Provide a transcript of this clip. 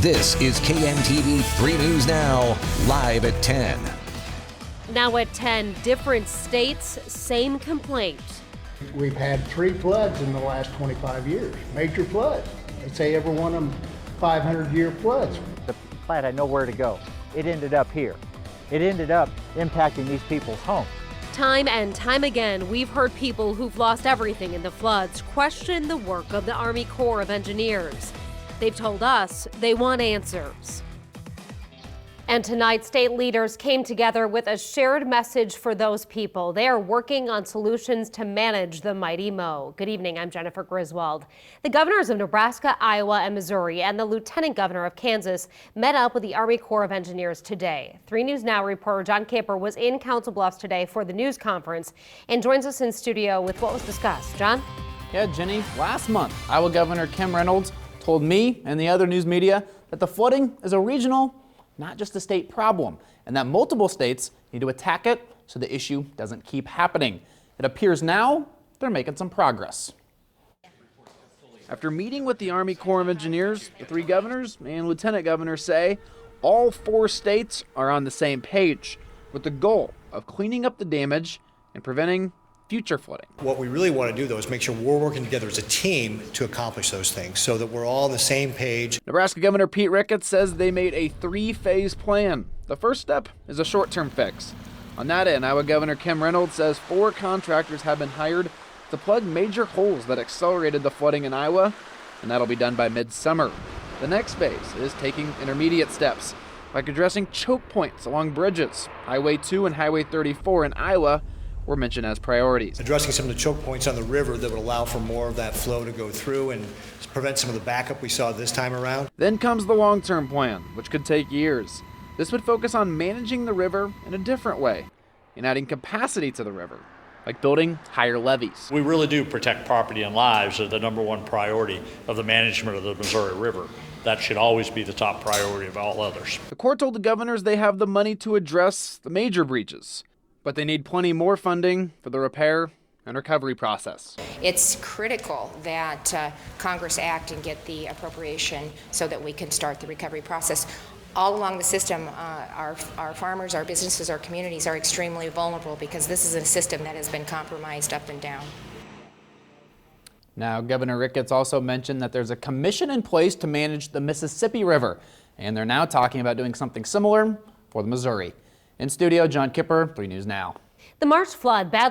This is KMTV 3 News Now, live at 10. Now at 10, different states, same complaint. We've had 3 floods in the last 25 years, major floods. They say every one of them 500-year floods. The plant had nowhere to go. It ended up here. It ended up impacting these people's homes. Time and time again, we've heard people who've lost everything in the floods question the work of the Army Corps of Engineers. They've told us they want answers. And tonight, state leaders came together with a shared message for those people. They are working on solutions to manage the mighty Mo. Good evening, I'm Jennifer Griswold. The governors of Nebraska, Iowa, and Missouri and the lieutenant governor of Kansas met up with the Army Corps of Engineers today. 3 News Now reporter John Kipper was in Council Bluffs today for the news conference and joins us in studio with what was discussed. John? Yeah, Jenny, last month, Iowa Governor Kim Reynolds told me and the other news media that the flooding is a regional, not just a state problem, and that multiple states need to attack it so the issue doesn't keep happening. It appears now they're making some progress. After meeting with the Army Corps of Engineers, the 3 governors and lieutenant governors say all 4 states are on the same page with the goal of cleaning up the damage and preventing future flooding. What we really want to do, though, is make sure we're working together as a team to accomplish those things so that we're all on the same page. Nebraska Governor Pete Ricketts says they made a 3-phase plan. The first step is a short-term fix. On that end, Iowa Governor Kim Reynolds says 4 contractors have been hired to plug major holes that accelerated the flooding in Iowa, and that'll be done by midsummer. The next phase is taking intermediate steps, like addressing choke points along bridges. Highway 2 and Highway 34 in Iowa were mentioned as priorities. Addressing some of the choke points on the river that would allow for more of that flow to go through and prevent some of the backup we saw this time around. Then comes the long-term plan, which could take years. This would focus on managing the river in a different way and adding capacity to the river, like building higher levees. We really do protect property and lives as the #1 priority of the management of the Missouri River. That should always be the top priority of all others. The Corps told the governors they have the money to address the major breaches, but they need plenty more funding for the repair and recovery process. It's critical that Congress act and get the appropriation so that we can start the recovery process. All along the system, our farmers, our businesses, our communities are extremely vulnerable because this is a system that has been compromised up and down. Now, Governor Ricketts also mentioned that there's a commission in place to manage the Mississippi River, and they're now talking about doing something similar for the Missouri. In studio, John Kipper, 3 News Now. The March flood badly